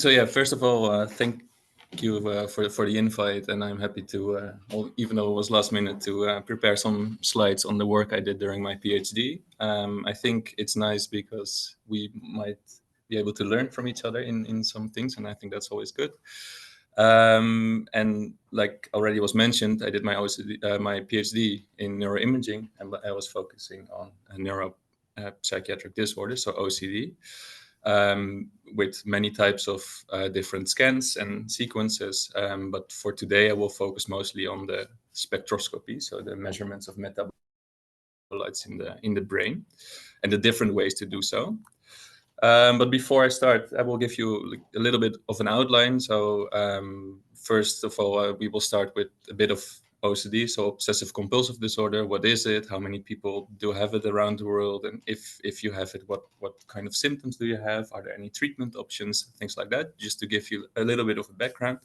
So yeah, first of all, thank you for the invite, and I'm happy to, even though it was last minute, to prepare some slides on the work I did during my PhD. I think it's nice because we might be able to learn from each other in some things, and I think that's always good. And like already was mentioned, I did my my PhD in neuroimaging, and I was focusing on neuropsychiatric disorders, so OCD. With many types of different scans and sequences. But for today, I will focus mostly on the spectroscopy, so the measurements of metabolites in the brain and the different ways to do so. But before I start, I will give you a little bit of an outline. So first of all, we will start with a bit of OCD, so obsessive compulsive disorder. What is it? How many people do have it around the world? And if you have it, what kind of symptoms do you have? Are there any treatment options? Things like that, just to give you a little bit of a background.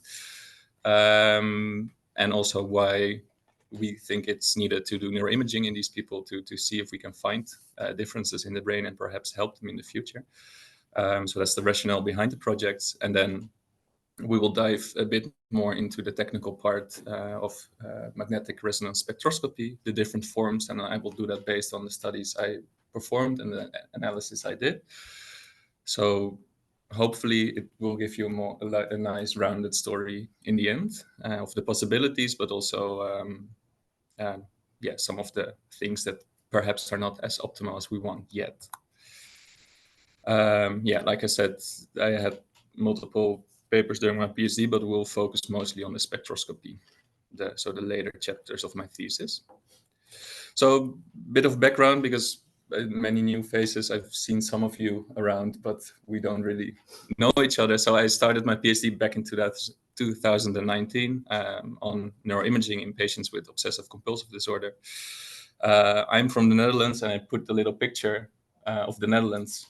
And also why we think it's needed to do neuroimaging in these people to see if we can find differences in the brain and perhaps help them in the future. So that's the rationale behind the projects. And then we will dive a bit more into the technical part of magnetic resonance spectroscopy, the different forms, and I will do that based on the studies I performed and the analysis I did. So hopefully it will give you a nice rounded story in the end of the possibilities, but also some of the things that perhaps are not as optimal as we want yet. Like I said, I had multiple papers during my PhD, but we'll focus mostly on the spectroscopy, so the later chapters of my thesis. So a bit of background, because many new faces, I've seen some of you around, but we don't really know each other. So I started my PhD back in 2019 on neuroimaging in patients with obsessive compulsive disorder. I'm from the Netherlands, and I put the little picture of the Netherlands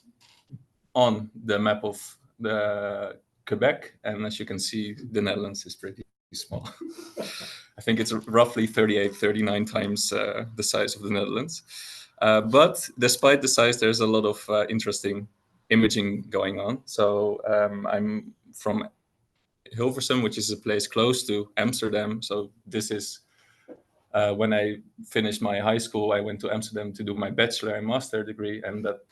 on the map of the Quebec, and as you can see, the Netherlands is pretty small. I think it's roughly 39 times the size of the Netherlands. But despite the size, there's a lot of interesting imaging going on. So I'm from Hilversum, which is a place close to Amsterdam. So this is when I finished my high school, I went to Amsterdam to do my bachelor and master degree, and that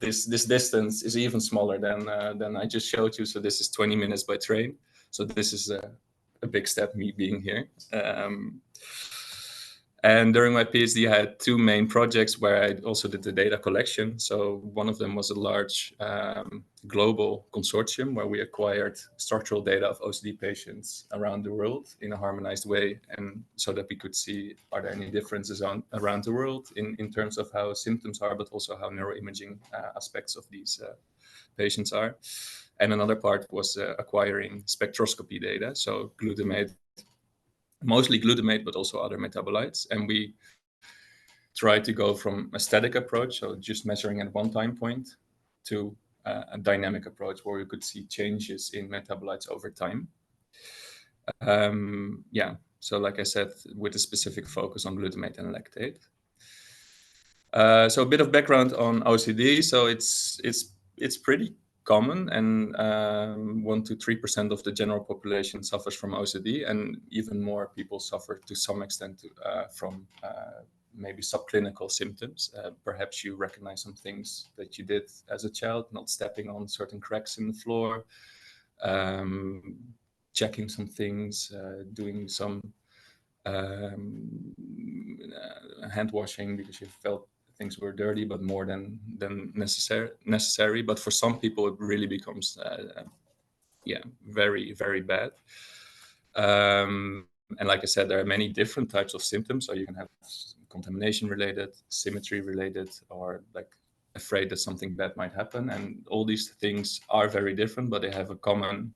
this distance is even smaller than I just showed you. So this is 20 minutes by train. So this is a big step, me being here. And during my PhD, I had two main projects where I also did the data collection. So one of them was a large global consortium where we acquired structural data of OCD patients around the world in a harmonized way, and so that we could see, are there any differences around the world in terms of how symptoms are, but also how neuroimaging aspects of these patients are. And another part was acquiring spectroscopy data, so glutamate, mostly glutamate, but also other metabolites. And we try to go from a static approach, so just measuring at one time point, to a dynamic approach where we could see changes in metabolites over time. So like I said, with a specific focus on glutamate and lactate. So a bit of background on OCD. So it's pretty common, and 1 to 3% of the general population suffers from OCD, and even more people suffer to some extent from maybe subclinical symptoms. Perhaps you recognize some things that you did as a child, not stepping on certain cracks in the floor, checking some things, doing some hand washing because you felt things were dirty, but more than necessary. But for some people, it really becomes very, very bad. And like I said, there are many different types of symptoms. So you can have contamination related, symmetry related, or like afraid that something bad might happen. And all these things are very different, but they have a common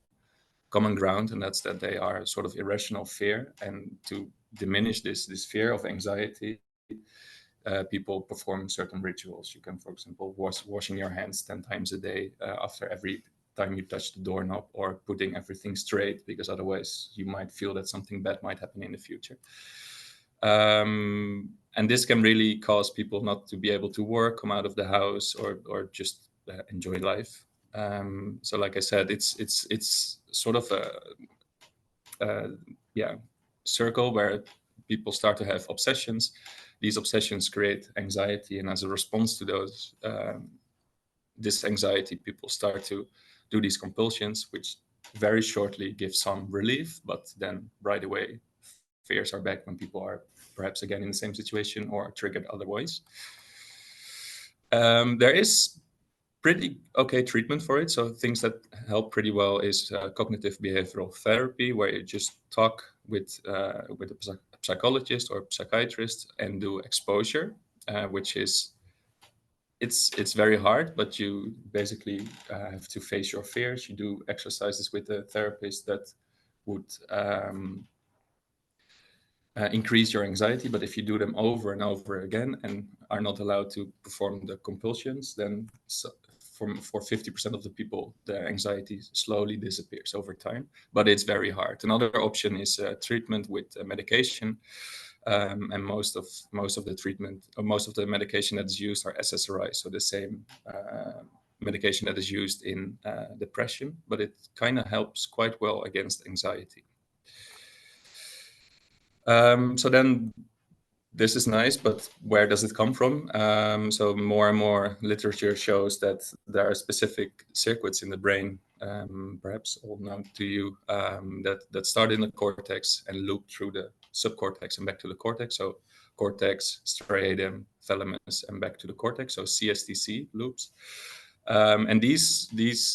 ground, and that's that they are sort of irrational fear. And to diminish this fear of anxiety, people perform certain rituals. You can, for example, washing your hands 10 times a day after every time you touch the doorknob, or putting everything straight, because otherwise you might feel that something bad might happen in the future. And this can really cause people not to be able to work, come out of the house, or just enjoy life. So like I said, it's sort of a circle where people start to have obsessions. These obsessions create anxiety, and as a response to those this anxiety, people start to do these compulsions, which very shortly give some relief, but then right away fears are back when people are perhaps again in the same situation or triggered otherwise. There is pretty okay treatment for it. So things that help pretty well is cognitive behavioral therapy, where you just talk with a psychologist or psychiatrist and do exposure, which is it's very hard, but you basically have to face your fears. You do exercises with a therapist that would increase your anxiety, but if you do them over and over again and are not allowed to perform the compulsions, then for 50% of the people, the anxiety slowly disappears over time, but it's very hard. Another option is treatment with medication, and most of the treatment, or most of the medication that is used are SSRI, so the same medication that is used in depression, but it kind of helps quite well against anxiety. So then this is nice, but where does it come from? So more and more literature shows that there are specific circuits in the brain, perhaps all known to you, that start in the cortex and loop through the subcortex and back to the cortex. So cortex, striatum, thalamus, and back to the cortex. So CSTC loops. And these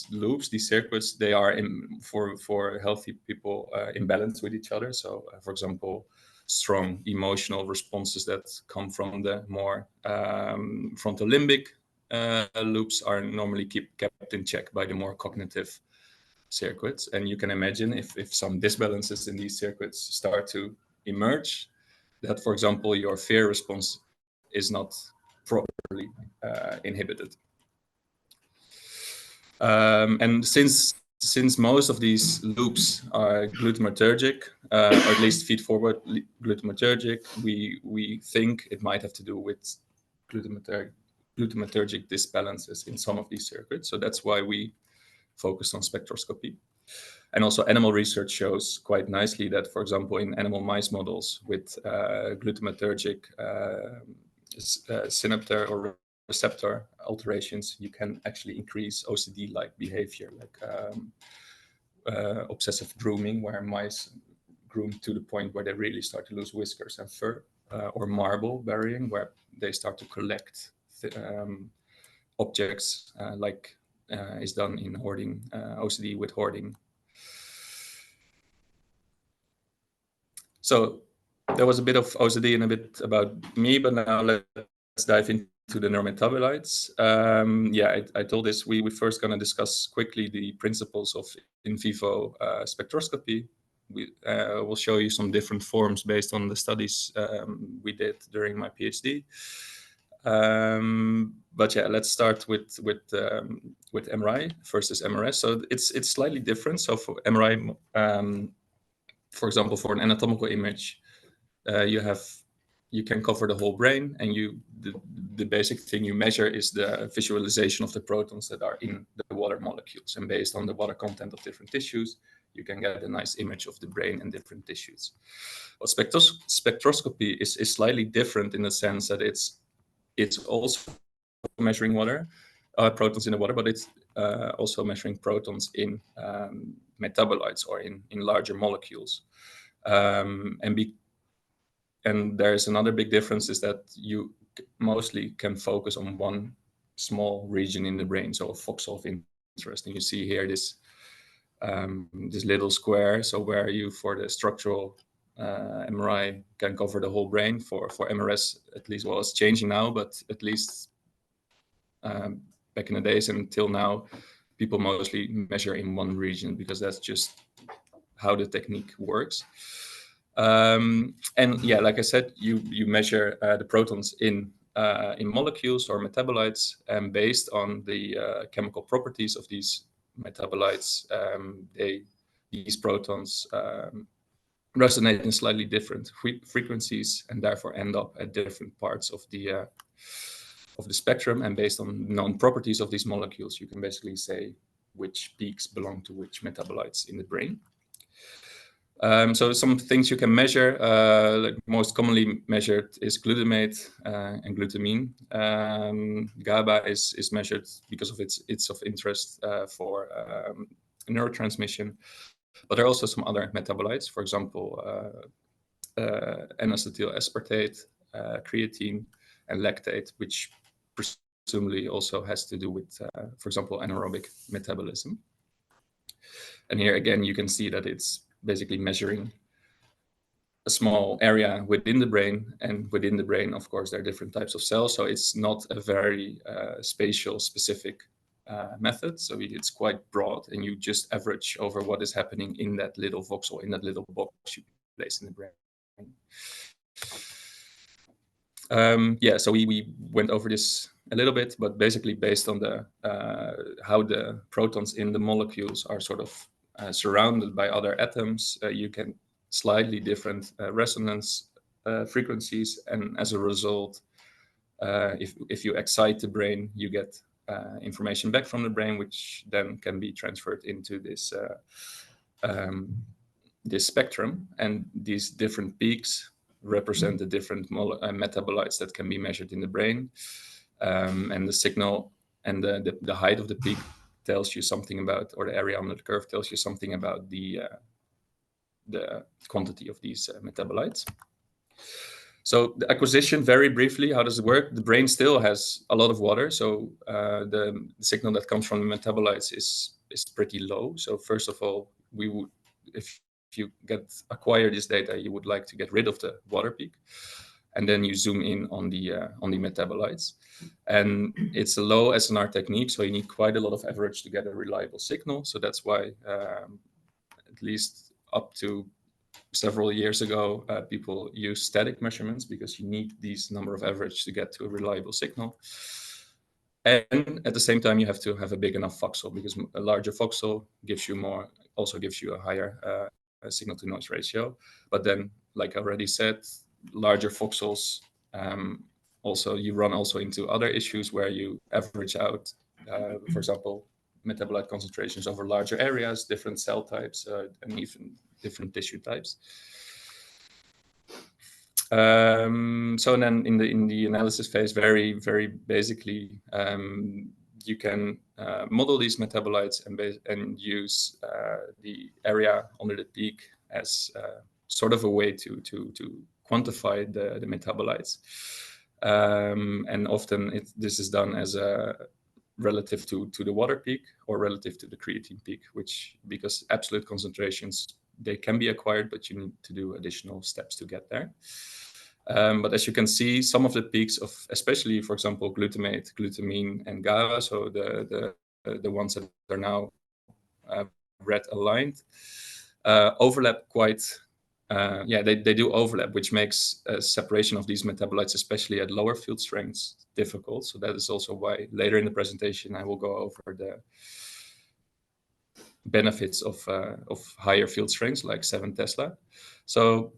loops, these circuits, they are for healthy people in balance with each other. So, for example, strong emotional responses that come from the more frontal limbic loops are normally kept in check by the more cognitive circuits. And you can imagine if some disbalances in these circuits start to emerge, that, for example, your fear response is not properly inhibited. And since most of these loops are glutamatergic, or at least feed-forward glutamatergic, we think it might have to do with glutamatergic disbalances in some of these circuits. So that's why we focus on spectroscopy. And also animal research shows quite nicely that, for example, in animal mice models with glutamatergic synaptor or receptor alterations, you can actually increase OCD-like behavior, like obsessive grooming, where mice groom to the point where they really start to lose whiskers and fur, or marble burying, where they start to collect objects, like is done in hoarding, OCD with hoarding. So there was a bit of OCD and a bit about me, but now let's dive into the neurometabolites. I told this, we're first going to discuss quickly the principles of in vivo spectroscopy. We'll show you some different forms based on the studies we did during my PhD. But yeah, let's start with MRI versus MRS. So it's slightly different. So for MRI, for example, for an anatomical image, you can cover the whole brain, and the basic thing you measure is the visualization of the protons that are in the water molecules. And based on the water content of different tissues, you can get a nice image of the brain and different tissues. But spectroscopy is slightly different in the sense that it's also measuring water, protons in the water, but it's also measuring protons in metabolites or in larger molecules. And there's another big difference is that you mostly can focus on one small region in the brain, so a focal of interest. And you see here this little square, so where you, for the structural MRI, can cover the whole brain. For MRS, at least, well, it's changing now, but at least back in the days until now, people mostly measure in one region because that's just how the technique works. And yeah, like I said, you measure the protons in molecules or metabolites, and based on the chemical properties of these metabolites, these protons resonate in slightly different frequencies, and therefore end up at different parts of the spectrum. And based on known properties of these molecules, you can basically say which peaks belong to which metabolites in the brain. So some things you can measure, like most commonly measured is glutamate and glutamine. GABA is measured because of it's of interest for neurotransmission, but there are also some other metabolites, for example, N-acetyl aspartate, creatine, and lactate, which presumably also has to do with, for example, anaerobic metabolism. And here again, you can see that it's basically measuring a small area within the brain, and within the brain, of course, there are different types of cells. So it's not a very spatial specific method. So it's quite broad, and you just average over what is happening in that little voxel, in that little box you place in the brain. So we went over this a little bit, but basically based on the how the protons in the molecules are sort of surrounded by other atoms, you can slightly different resonance frequencies, and as a result, if you excite the brain, you get information back from the brain, which then can be transferred into this this spectrum, and these different peaks represent the different metabolites that can be measured in the brain, and the signal and the height of the peak tells you something about, or the area under the curve tells you something about the quantity of these metabolites. So the acquisition, very briefly, how does it work? The brain still has a lot of water, so the signal that comes from the metabolites is pretty low. So first of all, we would, if you acquire this data, you would like to get rid of the water peak, and then you zoom in on the metabolites. And it's a low SNR technique, so you need quite a lot of average to get a reliable signal. So that's why, at least up to several years ago, people use static measurements, because you need these number of average to get to a reliable signal. And at the same time, you have to have a big enough voxel, because a larger voxel gives you more, also gives you a higher signal to noise ratio. But then, like I already said, larger voxels also, you run also into other issues where you average out, for example, metabolite concentrations over larger areas, different cell types, and even different tissue types. So then in the analysis phase, very basically, you can model these metabolites and use the area under the peak as sort of a way to quantify the metabolites. And often this is done as a relative to the water peak or relative to the creatine peak, which, because absolute concentrations, they can be acquired, but you need to do additional steps to get there. But as you can see, some of the peaks of, especially, for example, glutamate, glutamine, and GABA, so the ones that are now red aligned, overlap quite. They do overlap, which makes separation of these metabolites, especially at lower field strengths, difficult. So that is also why later in the presentation I will go over the benefits of higher field strengths, like 7 Tesla. So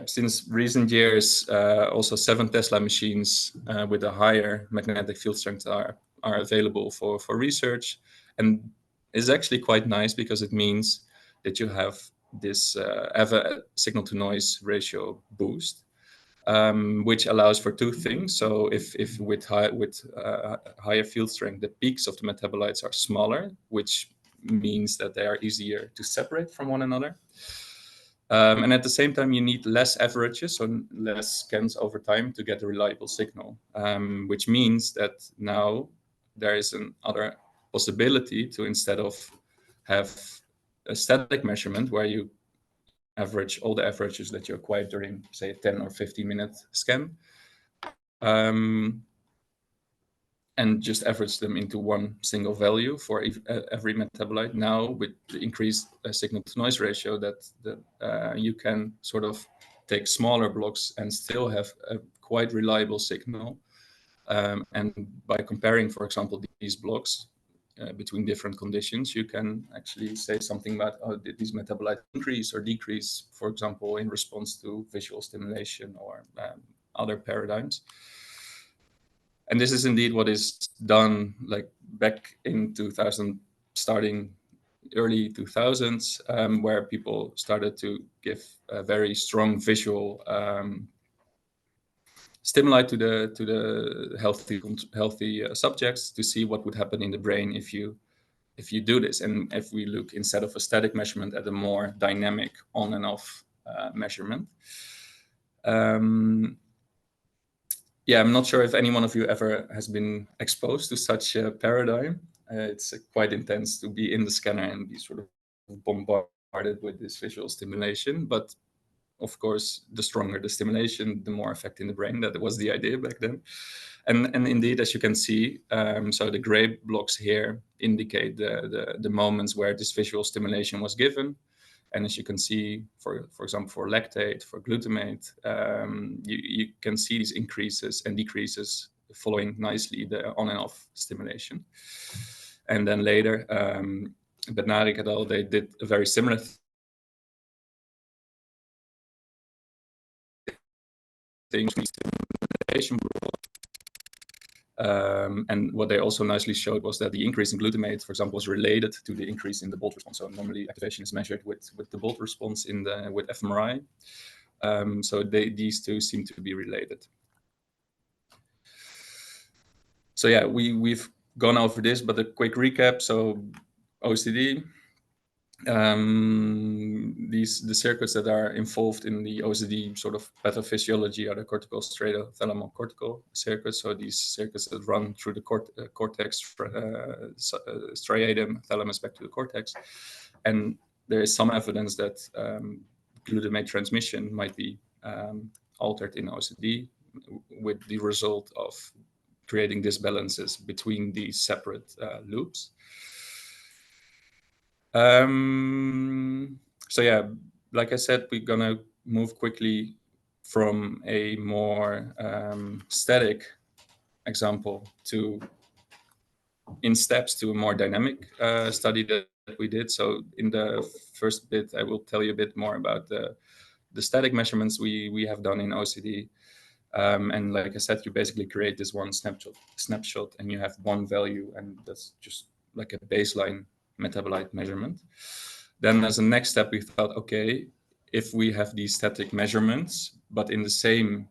since recent years, also 7 Tesla machines with a higher magnetic field strength are available for research, and is actually quite nice, because it means that you have this have a signal to noise ratio boost, which allows for two things. So if with higher field strength, the peaks of the metabolites are smaller, which means that they are easier to separate from one another. And at the same time, you need less averages, so less scans over time to get a reliable signal, which means that now there is another possibility to, instead of have a static measurement where you average all the averages that you acquired during, say, a 10 or 15-minute scan, and just average them into one single value for every metabolite. Now, with the increased signal to noise ratio, that you can sort of take smaller blocks and still have a quite reliable signal. And by comparing, for example, these blocks between different conditions, you can actually say something about did these metabolites increase or decrease, for example, in response to visual stimulation or other paradigms. And this is indeed what is done, like back in 2000, starting early 2000s, where people started to give a very strong visual stimuli to the healthy subjects to see what would happen in the brain if you do this. And if we look, instead of a static measurement, at a more dynamic on and off measurement. Yeah, I'm not sure if any one of you ever has been exposed to such a paradigm. It's quite intense to be in the scanner and be sort of bombarded with this visual stimulation. But of course, the stronger the stimulation, the more effect in the brain. That was the idea back then. And indeed, as you can see, so the gray blocks here indicate the moments where this visual stimulation was given. And as you can see, for example, for lactate, for glutamate, you can see these increases and decreases following nicely the on and off stimulation. And then later, Bednarik et al., they did a very similar thing. And what they also nicely showed was that the increase in glutamate, for example, was related to the increase in the bolt response. So normally activation is measured with the bolt response with fMRI. So these two seem to be related. So yeah, we've gone over this, but a quick recap. So OCD, the circuits that are involved in the OCD sort of pathophysiology are the cortical striatal-thalamocortical circuits. So these circuits that run through the cortex, striatum, thalamus back to the cortex. And there is some evidence that glutamate transmission might be altered in OCD, with the result of creating disbalances between these separate loops. So yeah, like I said, we're gonna move quickly from a more static example in steps to a more dynamic study that we did. So in the first bit, I will tell you a bit more about the static measurements we have done in OCD. And like I said, you basically create this one snapshot, and you have one value, and that's just like a baseline metabolite measurement. Then as a next step, we thought, okay, if we have these static measurements, but in the same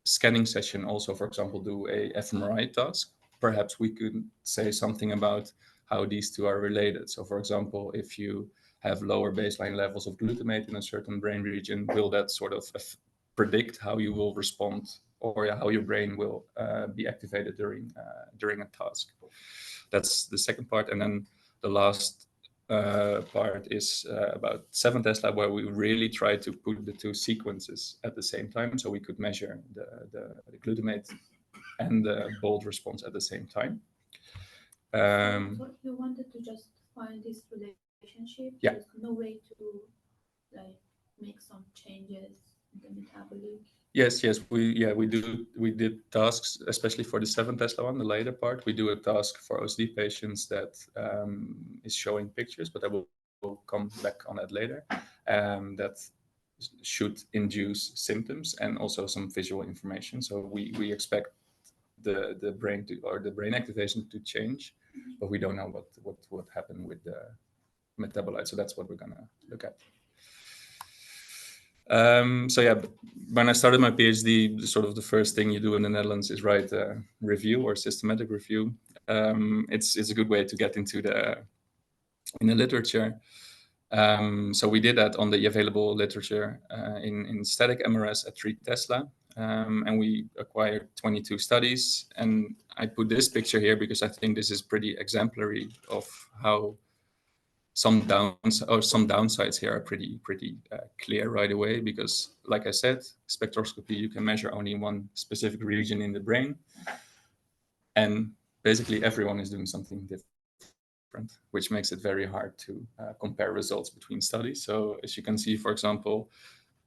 scanning session also, for example, do a fMRI task, perhaps we could say something about how these two are related. So for example, if you have lower baseline levels of glutamate in a certain brain region, will that sort of predict how you will respond, or how your brain will be activated during a task? That's the second part. And then the last part is about 7 Tesla, where we really try to put the two sequences at the same time, so we could measure the glutamate and the bold response at the same time. So you wanted to just find this relationship? Yeah. There's no way to like make some changes in the metabolic? Yes, we did tasks, especially for the 7 Tesla one, the later part. We do a task for OCD patients that is showing pictures, but I will come back on that later. That should induce symptoms and also some visual information. So we expect the brain the brain activation to change, but we don't know what happened with the metabolite. So that's what we're gonna look at. So yeah, when I started my PhD, sort of the first thing you do in the Netherlands is write a review or systematic review. It's a good way to get into the literature. So we did that on the available literature in static MRS at 3 Tesla. And we acquired 22 studies. And I put this picture here because I think this is pretty exemplary of how some downsides here are pretty clear right away. Because like I said, spectroscopy, you can measure only one specific region in the brain. And basically everyone is doing something different, which makes it very hard to compare results between studies. So as you can see, for example,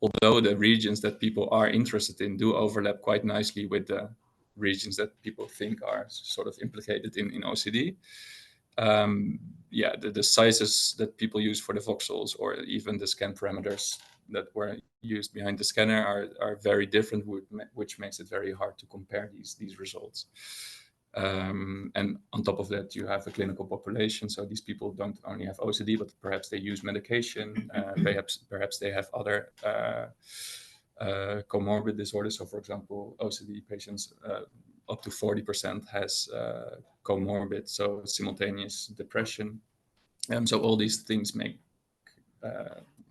although the regions that people are interested in do overlap quite nicely with the regions that people think are sort of implicated in OCD, the sizes that people use for the voxels, or even the scan parameters that were used behind the scanner, are very different, which makes it very hard to compare these results. And on top of that, you have a clinical population. So these people don't only have OCD, but perhaps they use medication. Perhaps they have other comorbid disorders. So, for example, OCD patients, up to 40% has comorbid, so simultaneous depression. So all these things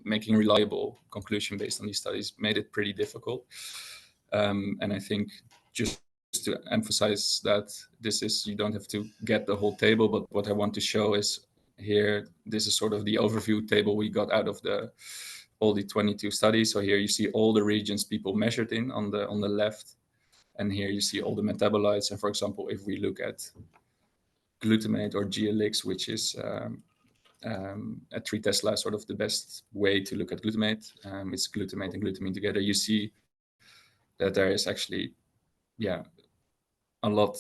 making reliable conclusion based on these studies made it pretty difficult. And I think just to emphasize that this is, you don't have to get the whole table, but what I want to show is here, this is sort of the overview table we got out of all the 22 studies. So here you see all the regions people measured in on the left, and here you see all the metabolites. And for example, if we look at glutamate or GLX, which is at 3 Tesla, sort of the best way to look at glutamate. It's glutamate and glutamine together. You see that there is actually, a lot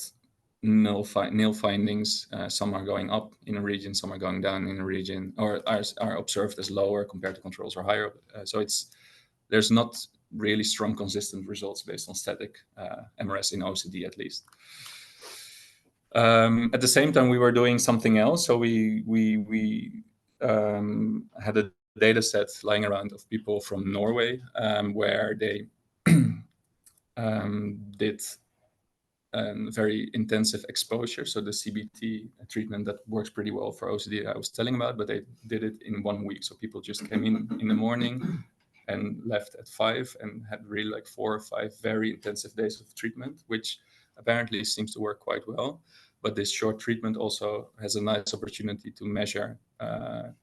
nil findings. Some are going up in a region, some are going down in a region, or are observed as lower compared to controls or higher. So there's not really strong, consistent results based on static MRS in OCD, at least. At the same time, we were doing something else. So we had a data set lying around of people from Norway, where they did very intensive exposure. So the CBT treatment that works pretty well for OCD I was telling about, but they did it in 1 week. So people just came in the morning and left at 5 and had really like 4 or 5 very intensive days of treatment, which apparently seems to work quite well. But this short treatment also has a nice opportunity to measure the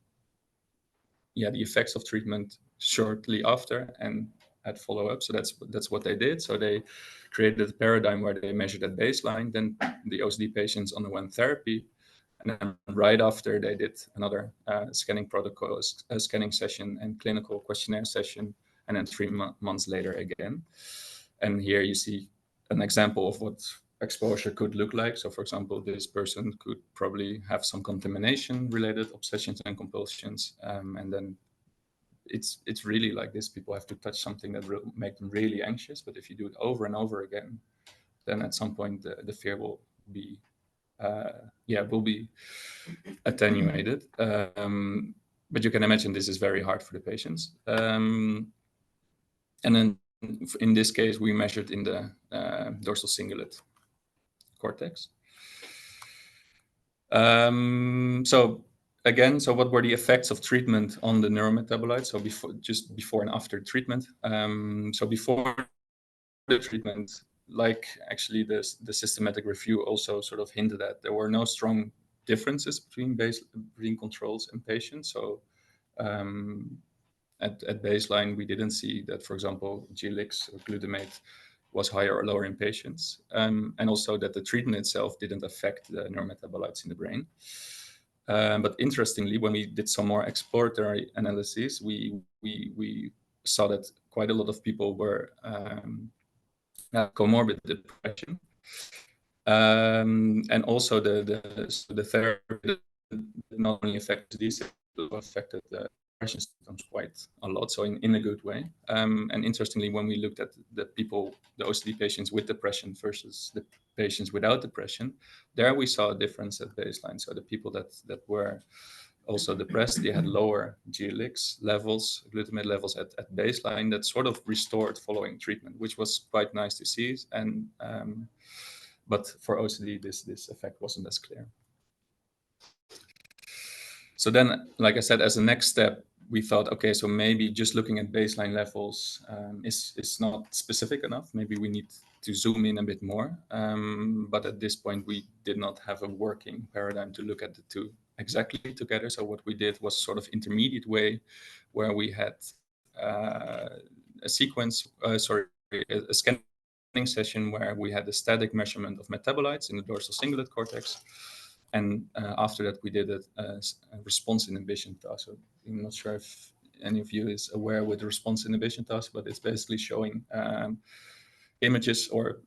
effects of treatment shortly after and at follow-up. So that's what they did. So they created a paradigm where they measured at baseline, then the OCD patients underwent therapy, and then right after they did another scanning protocol, a scanning session and clinical questionnaire session, and then 3 months later again. And here you see an example of what exposure could look like. So for example, this person could probably have some contamination related obsessions and compulsions, and then it's really like this. People have to touch something that will make them really anxious, but if you do it over and over again, then at some point the fear will be attenuated. But you can imagine this is very hard for the patients. And then in this case, we measured in the dorsal cingulate cortex. So what were the effects of treatment on the neurometabolites? So before and after treatment. So before the treatment, like actually the systematic review also sort of hinted at, there were no strong differences between controls and patients. So at baseline, we didn't see that, for example, GLX or glutamate was higher or lower in patients, and also that the treatment itself didn't affect the neurometabolites in the brain. But interestingly, when we did some more exploratory analyses, we saw that quite a lot of people were comorbid depression, and also the therapy not only affected these, it affected the depression symptoms quite a lot, so in a good way. And interestingly, when we looked at the OCD patients with depression versus the patients without depression, there we saw a difference at baseline. So the people that were also depressed, they had lower GLX levels, glutamate levels at baseline, that sort of restored following treatment, which was quite nice to see. And but for OCD, this effect wasn't as clear. So then, like I said, as a next step, we thought, okay, so maybe just looking at baseline levels is not specific enough. Maybe we need to zoom in a bit more. But at this point, we did not have a working paradigm to look at the two exactly together. So what we did was sort of intermediate way, where we had a scanning session where we had a static measurement of metabolites in the dorsal cingulate cortex. And after that, we did a response inhibition task. So I'm not sure if any of you is aware with the response inhibition task, but it's basically showing images or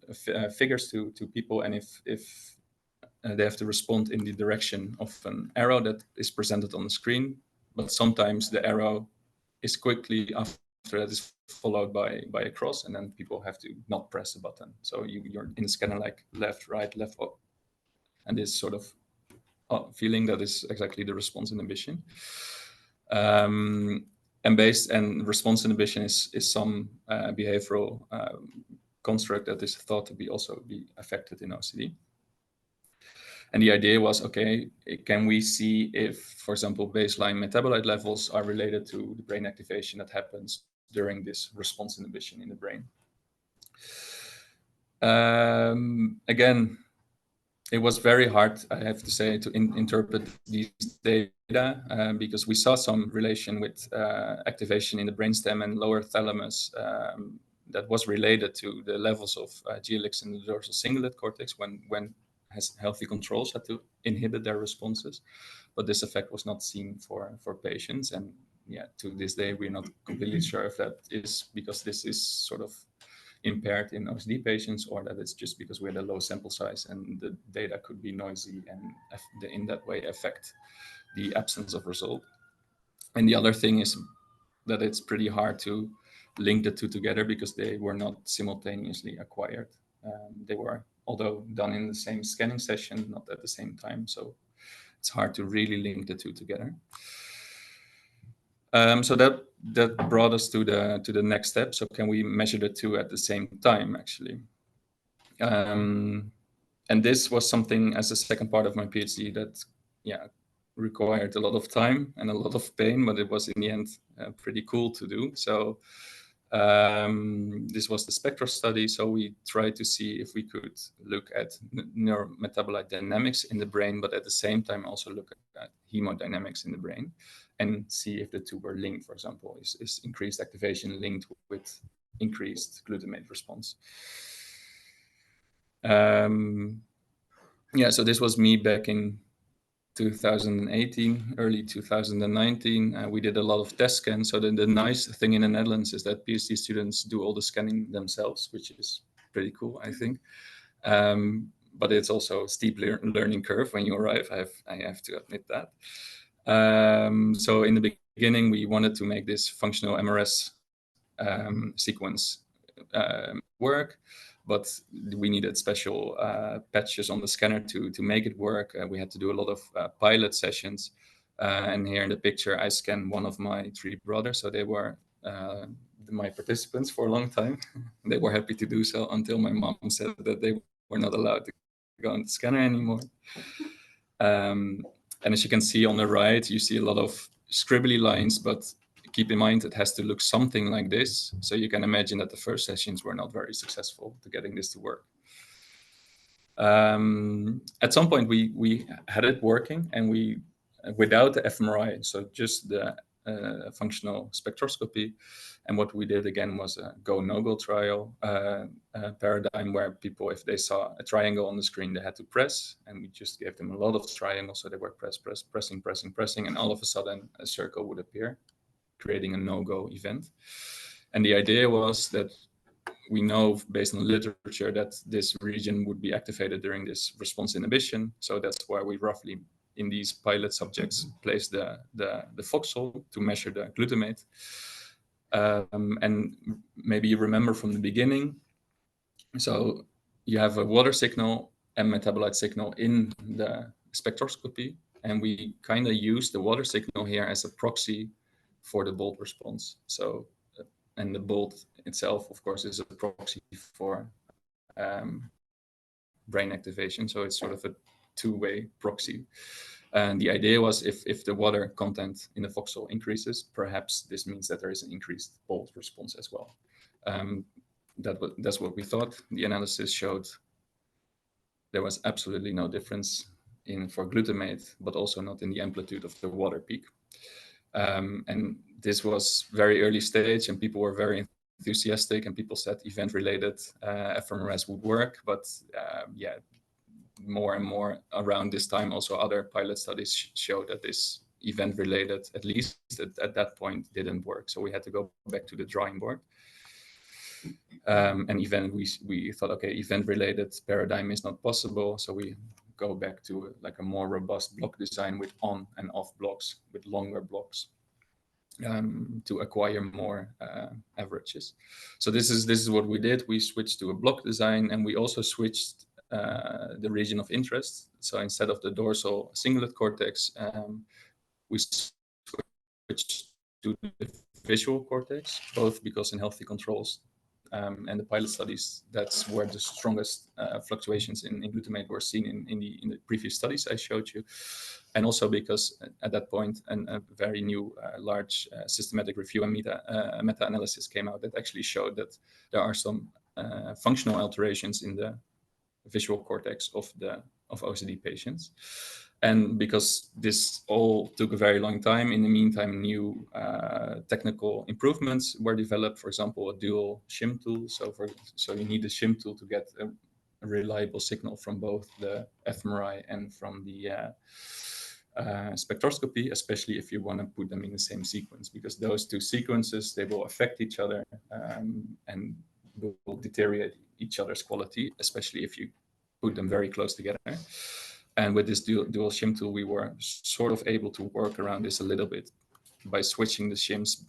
figures to people, and if they have to respond in the direction of an arrow that is presented on the screen, but sometimes the arrow is quickly after that is followed by a cross, and then people have to not press the button. So you're in the scanner like left, right, left, and this sort of feeling that is exactly the response inhibition. And response inhibition is some behavioral construct that is thought to be also be affected in OCD. And the idea was, okay, can we see if, for example, baseline metabolite levels are related to the brain activation that happens during this response inhibition in the brain? Again, it was very hard, I have to say, to interpret these data because we saw some relation with activation in the brainstem and lower thalamus that was related to the levels of GLX in the dorsal cingulate cortex when healthy controls had to inhibit their responses. But this effect was not seen for patients. And yeah, to this day, we're not completely sure if that is because this is sort of impaired in OCD patients, or that it's just because we had a low sample size and the data could be noisy and in that way affect the absence of result. And the other thing is that it's pretty hard to link the two together because they were not simultaneously acquired. They were, although done in the same scanning session, not at the same time. So it's hard to really link the two together. So that brought us to the next step. So can we measure the two at the same time, actually? And this was something as a second part of my PhD that, required a lot of time and a lot of pain, but it was in the end pretty cool to do. So this was the spectral study. So we tried to see if we could look at neurometabolite dynamics in the brain, but at the same time also look at hemodynamics in the brain and see if the two were linked. For example, is increased activation linked with increased glutamate response? So this was me back in 2018, early 2019. We did a lot of test scans. So the nice thing in the Netherlands is that PhD students do all the scanning themselves, which is pretty cool, I think. But it's also a steep learning curve when you arrive. I have to admit that. So in the beginning, we wanted to make this functional MRS sequence work, but we needed special patches on the scanner to make it work. We had to do a lot of pilot sessions. And here in the picture, I scanned one of my three brothers. So they were my participants for a long time. They were happy to do so until my mom said that they were not allowed to go on the scanner anymore. And as you can see on the right, you see a lot of scribbly lines, but keep in mind it has to look something like this. So you can imagine that the first sessions were not very successful to getting this to work. At some point we had it working, and we without the fMRI, so just the functional spectroscopy. And what we did again was a go no-go trial paradigm where people, if they saw a triangle on the screen, they had to press, and we just gave them a lot of triangles, so they were pressing, and all of a sudden a circle would appear, creating a no-go event. And the idea was that we know based on the literature that this region would be activated during this response inhibition. So that's why we roughly in these pilot subjects placed the voxel to measure the glutamate. And maybe you remember from the beginning. So you have a water signal and metabolite signal in the spectroscopy, and we kind of use the water signal here as a proxy for the bolt response. So, and the bolt itself, of course, is a proxy for brain activation. So it's sort of a two-way proxy. And the idea was if the water content in the voxel increases, perhaps this means that there is an increased bolt response as well. That's what we thought. The analysis showed there was absolutely no difference for glutamate, but also not in the amplitude of the water peak. And this was very early stage, and people were very enthusiastic, and people said event-related fMRS would work. But more and more around this time, also other pilot studies showed that this event-related, at least at that point, didn't work. So we had to go back to the drawing board. And we thought, okay, event-related paradigm is not possible. So we go back to like a more robust block design with on and off blocks, with longer blocks, to acquire more averages. So this is what we did. We switched to a block design, and we also switched the region of interest. So instead of the dorsal cingulate cortex, we switched to the visual cortex, both because in healthy controls and the pilot studies, that's where the strongest fluctuations in glutamate were seen in the previous studies I showed you. And also because at that point, a very new large systematic review and meta-analysis came out that actually showed that there are some functional alterations in the visual cortex of OCD patients. And because this all took a very long time, in the meantime, new technical improvements were developed. For example, a dual shim tool. So you need a shim tool to get a reliable signal from both the fMRI and from the spectroscopy, especially if you want to put them in the same sequence, because those two sequences, they will affect each other and will deteriorate each other's quality, especially if you put them very close together. And with this dual shim tool, we were sort of able to work around this a little bit by switching the shims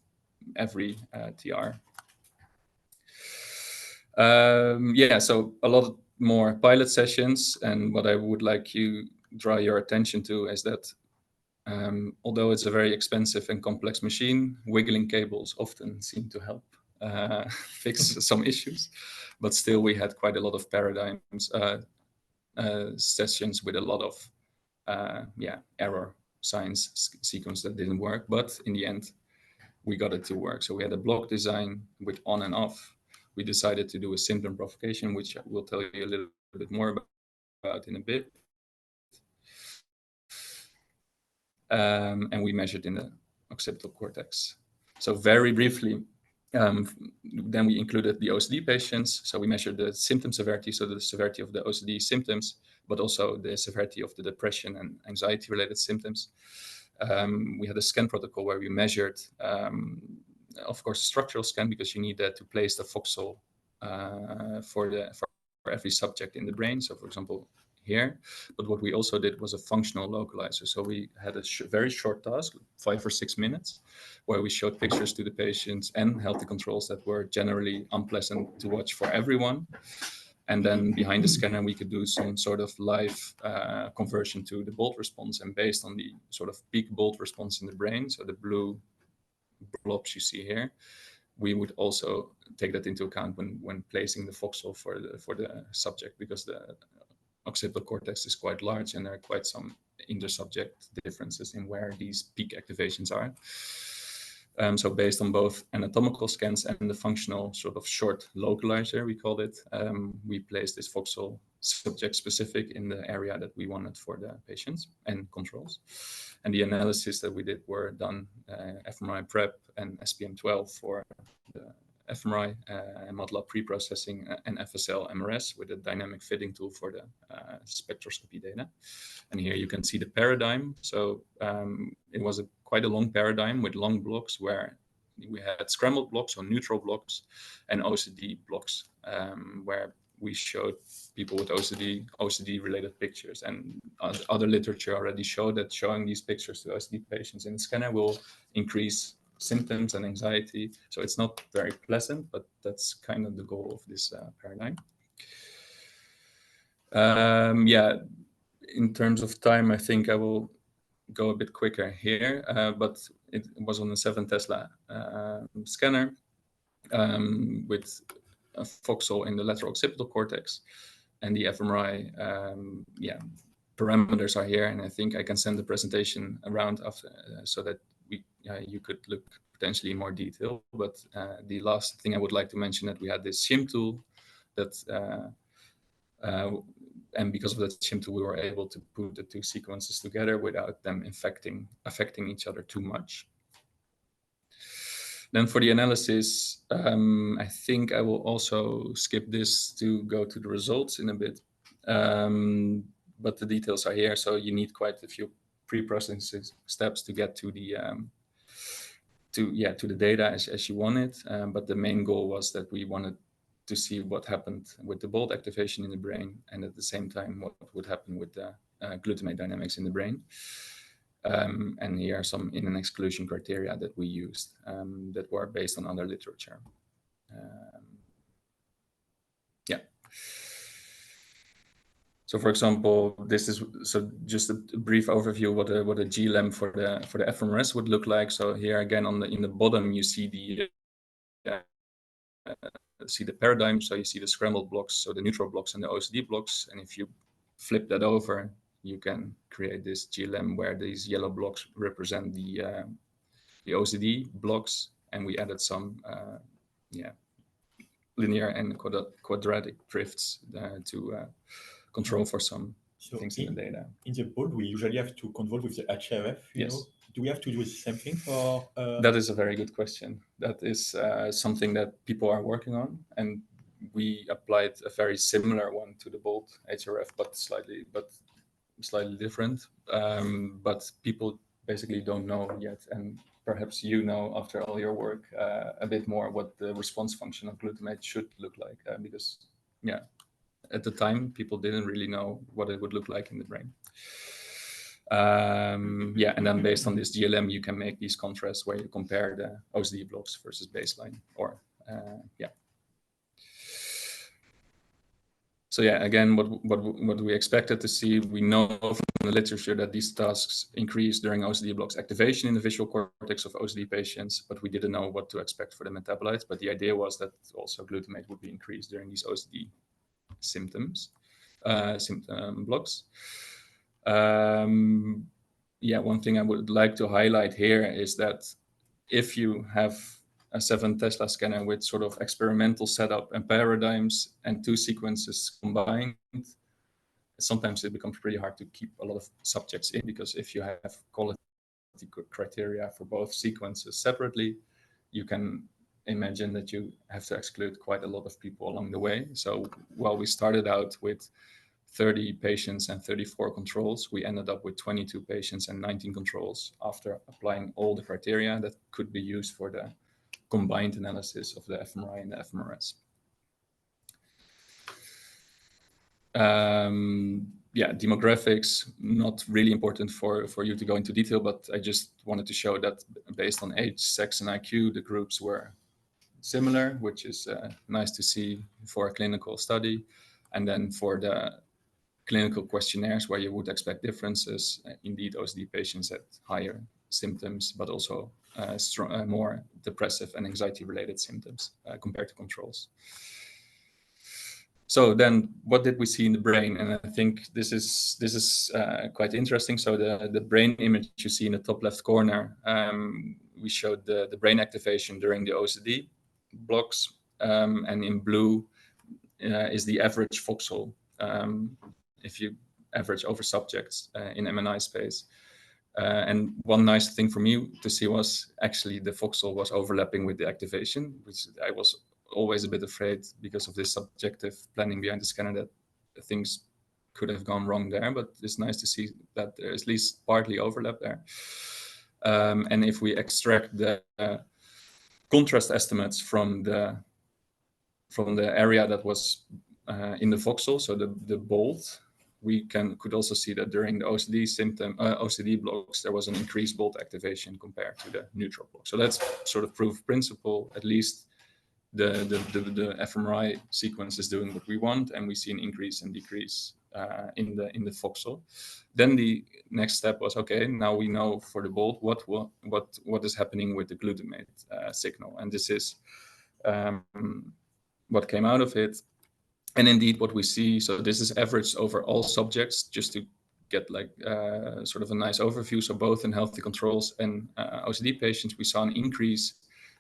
every TR. So a lot more pilot sessions. And what I would like you draw your attention to is that although it's a very expensive and complex machine, wiggling cables often seem to help fix some issues. But still, we had quite a lot of paradigms sessions with a lot of error signs sequence that didn't work. But in the end, we got it to work. So we had a block design with on and off. We decided to do a symptom provocation, which I will tell you a little bit more about in a bit. And we measured in the occipital cortex. So very briefly, then we included the OCD patients. So we measured the symptom severity, so the severity of the OCD symptoms, but also the severity of the depression and anxiety-related symptoms. We had a scan protocol where we measured, of course, a structural scan, because you need that to place the voxel for every subject in the brain. So, for example, here. But what we also did was a functional localizer. So we had a very short task, 5 or 6 minutes, where we showed pictures to the patients and healthy controls that were generally unpleasant to watch for everyone. And then behind the scanner, we could do some sort of live conversion to the bold response. And based on the sort of peak bold response in the brain, so the blue blobs you see here, we would also take that into account when placing the voxel for the subject, because the occipital cortex is quite large and there are quite some inter-subject differences in where these peak activations are. So based on both anatomical scans and the functional sort of short localizer, we called it, we placed this voxel subject specific in the area that we wanted for the patients and controls. And the analysis that we did were done fMRI prep and SPM12 for the fMRI, MATLAB pre-processing, and FSL MRS with a dynamic fitting tool for the spectroscopy data. And here you can see the paradigm. So it was quite a long paradigm with long blocks where we had scrambled blocks or neutral blocks and OCD blocks, where we showed people with OCD related pictures. And other literature already showed that showing these pictures to OCD patients in the scanner will increase symptoms and anxiety. So it's not very pleasant, but that's kind of the goal of this paradigm. In terms of time, I think I will go a bit quicker here, but it was on a 7 Tesla scanner with a voxel in the lateral occipital cortex, and the fMRI parameters are here, and I think I can send the presentation around after, so that you could look potentially in more detail. But the last thing I would like to mention, that we had this shim tool that and because of that shim tool, we were able to put the two sequences together without them affecting each other too much. Then for the analysis, I think I will also skip this to go to the results in a bit. But the details are here, so you need quite a few pre-processing steps to get to the to the data as you want it. But the main goal was that we wanted to see what happened with the bold activation in the brain, and at the same time what would happen with the glutamate dynamics in the brain. And here are some in and exclusion criteria that we used that were based on other literature. So, for example, this is just a brief overview what a GLEM for the fMRS would look like. So here again in the bottom you see the paradigm. So you see the scrambled blocks, so the neutral blocks and the OCD blocks. And if you flip that over, you can create this GLEM where these yellow blocks represent the OCD blocks, and we added some linear and quadratic drifts to control for some things in the data. In the board, we usually have to control with the HRF. Yes. Do we have to do the same thing for? That is a very good question. That is something that people are working on, and we applied a very similar one to the bold HRF, but slightly different. But people basically don't know yet, and perhaps you know after all your work a bit more what the response function of glutamate should look like, because at the time people didn't really know what it would look like in the brain. And then based on this GLM, you can make these contrasts where you compare the OCD blocks versus baseline, or So again, what we expected to see, we know from the literature that these tasks increase during OCD blocks activation in the visual cortex of OCD patients, but we didn't know what to expect for the metabolites. But the idea was that also glutamate would be increased during these OCD symptom blocks. One thing I would like to highlight here is that if you have a 7 Tesla scanner with sort of experimental setup and paradigms and 2 sequences combined, sometimes it becomes pretty hard to keep a lot of subjects in, because if you have quality criteria for both sequences separately, you can imagine that you have to exclude quite a lot of people along the way. So while we started out with 30 patients and 34 controls, we ended up with 22 patients and 19 controls after applying all the criteria that could be used for the combined analysis of the fMRI and the fMRS. Demographics, not really important for you to go into detail, but I just wanted to show that based on age, sex, and IQ, the groups were similar, which is nice to see for a clinical study. And then for the clinical questionnaires where you would expect differences, indeed OCD patients had higher symptoms, but also more depressive and anxiety-related symptoms compared to controls. So then, what did we see in the brain? And I think this is quite interesting. So the brain image you see in the top left corner, we showed the brain activation during the OCD blocks, and in blue is the average voxel. If you average over subjects in MNI space. And one nice thing for me to see was actually the voxel was overlapping with the activation, which I was always a bit afraid because of this subjective planning behind the scanner that things could have gone wrong there, but it's nice to see that there is at least partly overlap there. And if we extract the contrast estimates from the area that was in the voxel, so the bold, we could also see that during the OCD blocks, there was an increased bold activation compared to the neutral block. So that's sort of proof of principle. At least the fMRI sequence is doing what we want, and we see an increase and decrease in the voxel. Then the next step was, okay, now we know for the bold what is happening with the glutamate signal, and this is what came out of it. And indeed, what we see, so this is averaged over all subjects, just to get like sort of a nice overview. So both in healthy controls and OCD patients, we saw an increase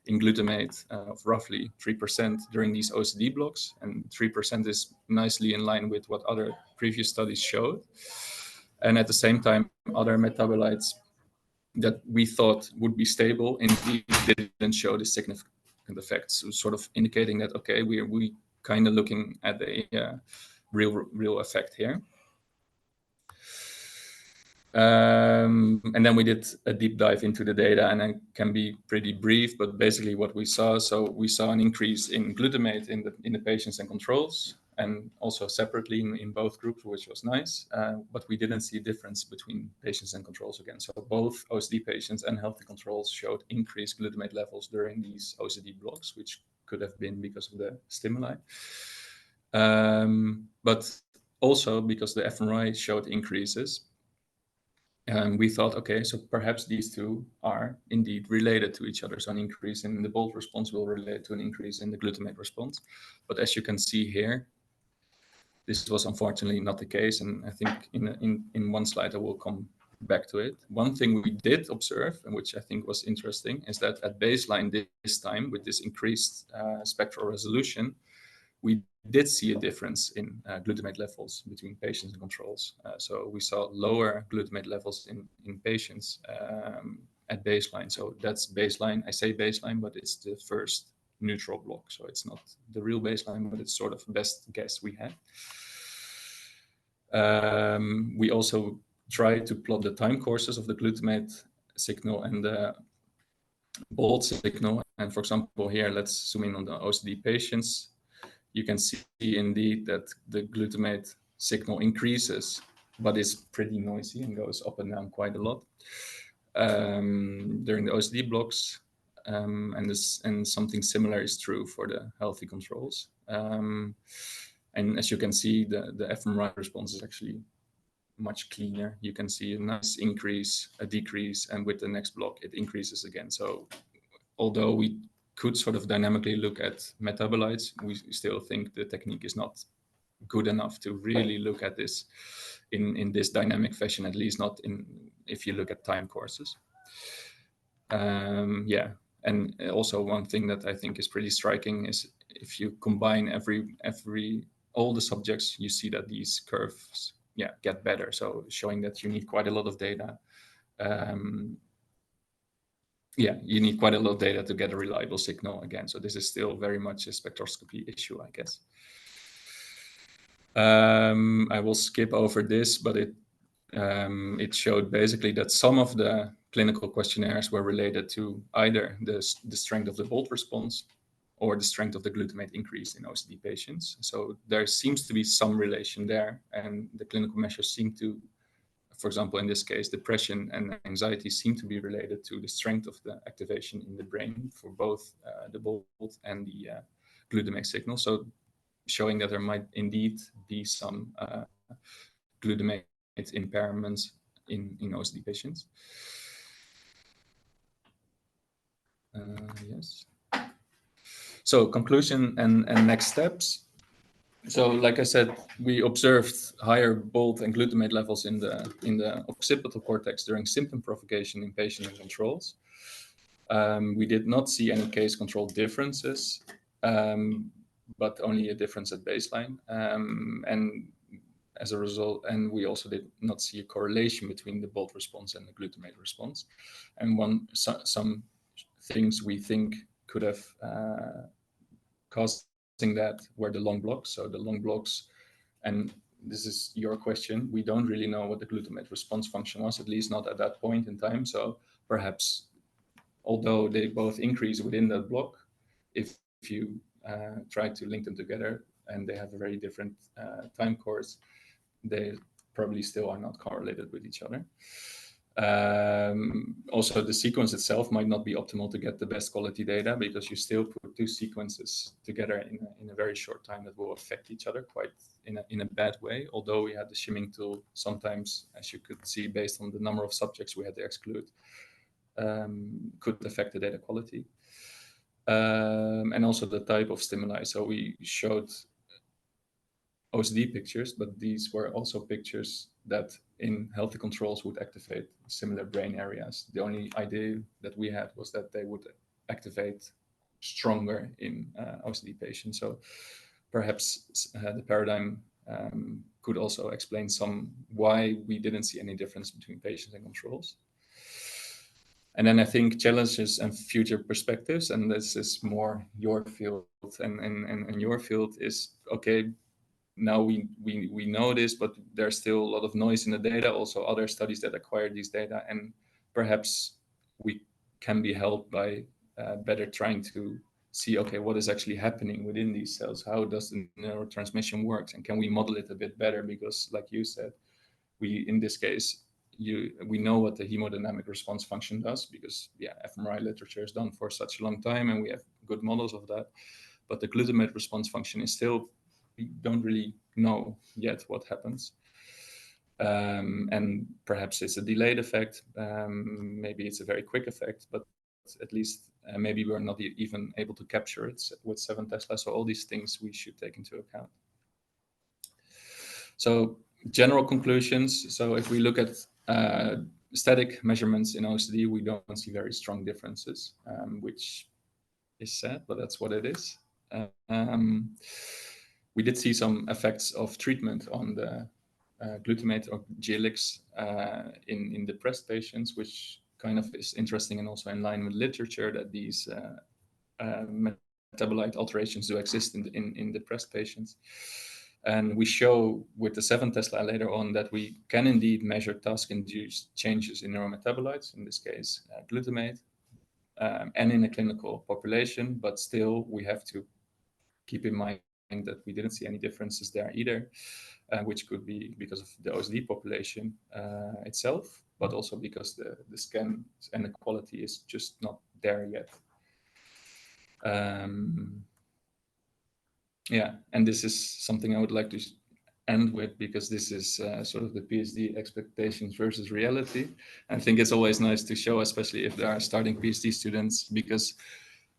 in glutamate of roughly 3% during these OCD blocks. And 3% is nicely in line with what other previous studies showed. And at the same time, other metabolites that we thought would be stable indeed didn't show the significant effects, so sort of indicating that, okay, we kind of looking at a real effect here. And then we did a deep dive into the data, and I can be pretty brief, but basically what we saw, so we saw an increase in glutamate in the patients and controls, and also separately in both groups, which was nice, but we didn't see a difference between patients and controls again. So both OCD patients and healthy controls showed increased glutamate levels during these OCD blocks, which could have been because of the stimuli. But also because the fMRI showed increases, we thought, okay, so perhaps these two are indeed related to each other. So an increase in the BOLT response will relate to an increase in the glutamate response. But as you can see here, this was unfortunately not the case. And I think in one slide, I will come back to it. One thing we did observe, and which I think was interesting, is that at baseline this time, with this increased spectral resolution, we did see a difference in glutamate levels between patients and controls. So we saw lower glutamate levels in patients at baseline. So that's baseline. I say baseline, but it's the first neutral block. So it's not the real baseline, but it's sort of best guess we had. We also tried to plot the time courses of the glutamate signal and the BOLT signal. And for example, here, let's zoom in on the OCD patients. You can see indeed that the glutamate signal increases, but is pretty noisy and goes up and down quite a lot during the OCD blocks. And something similar is true for the healthy controls. And as you can see, the fMRI response is actually much cleaner. You can see a nice increase, a decrease, and with the next block, it increases again. So although we could sort of dynamically look at metabolites, we still think the technique is not good enough to really look at this in this dynamic fashion, at least not if you look at time courses. Yeah, and also one thing that I think is pretty striking is if you combine all the subjects, you see that these curves get better. So showing that you need quite a lot of data. You need quite a lot of data to get a reliable signal again. So this is still very much a spectroscopy issue, I guess. I will skip over this, but it showed basically that some of the clinical questionnaires were related to either the strength of the BOLT response or the strength of the glutamate increase in OCD patients. So there seems to be some relation there, and the clinical measures seem to, for example, in this case, depression and anxiety seem to be related to the strength of the activation in the brain for both the BOLT and the glutamate signal. So showing that there might indeed be some glutamate impairments in OCD patients. Yes. So conclusion and next steps. So like I said, we observed higher BOLT and glutamate levels in the occipital cortex during symptom provocation in patients and controls. We did not see any case control differences, but only a difference at baseline. And as a result, and we also did not see a correlation between the BOLT response and the glutamate response. And some things we think could have caused that were the long blocks. So the long blocks, and this is your question, we don't really know what the glutamate response function was, at least not at that point in time. So perhaps, although they both increase within that block, if you try to link them together and they have a very different time course, they probably still are not correlated with each other. Also, the sequence itself might not be optimal to get the best quality data because you still put two sequences together in a very short time that will affect each other quite in a bad way. Although we had the shimming tool, sometimes, as you could see, based on the number of subjects we had to exclude, could affect the data quality. And also the type of stimuli. So we showed OCD pictures, but these were also pictures that in healthy controls would activate similar brain areas. The only idea that we had was that they would activate stronger in OCD patients. So perhaps the paradigm could also explain why we didn't see any difference between patients and controls. And then I think challenges and future perspectives, and this is more your field and your field is, okay, now we know this, but there's still a lot of noise in the data, also other studies that acquire these data, and perhaps we can be helped by better trying to see, okay, what is actually happening within these cells? How does the neurotransmission work? And can we model it a bit better? Because like you said, in this case, we know what the hemodynamic response function does because fMRI literature is done for such a long time and we have good models of that. But the glutamate response function is still don't really know yet what happens. And perhaps it's a delayed effect. Maybe it's a very quick effect, but at least maybe we're not even able to capture it with 7 Tesla. So all these things we should take into account. So general conclusions. So if we look at static measurements in OCD, we don't see very strong differences, which is sad, but that's what it is. We did see some effects of treatment on the glutamate or GLX in depressed patients, which kind of is interesting and also in line with literature that these metabolite alterations do exist in depressed patients. And we show with the 7 Tesla later on that we can indeed measure task-induced changes in neurometabolites, in this case glutamate, and in a clinical population, but still we have to keep in mind that we didn't see any differences there either, which could be because of the OCD population itself, but also because the scan and the quality is just not there yet. Yeah, and this is something I would like to end with, because this is sort of the PhD expectations versus reality. I think it's always nice to show, especially if there are starting PhD students, because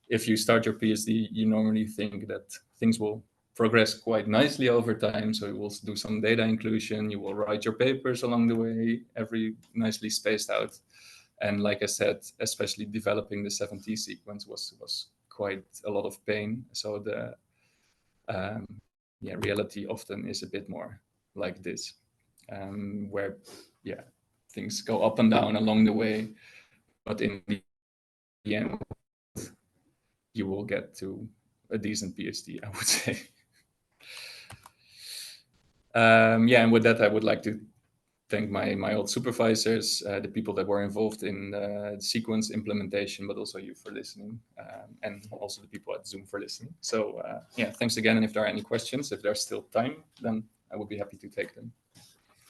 if you start your PhD, you normally think that things will progress quite nicely over time. So you will do some data inclusion, you will write your papers along the way, every nicely spaced out. And like I said, especially developing the 7T sequence was quite a lot of pain. So the reality often is a bit more like this, where things go up and down along the way, but in the end, you will get to a decent PhD, I would say. And with that, I would like to thank my old supervisors, the people that were involved in the sequence implementation, but also you for listening, and also the people at Zoom for listening. So thanks again. And if there are any questions, if there's still time, then I would be happy to take them.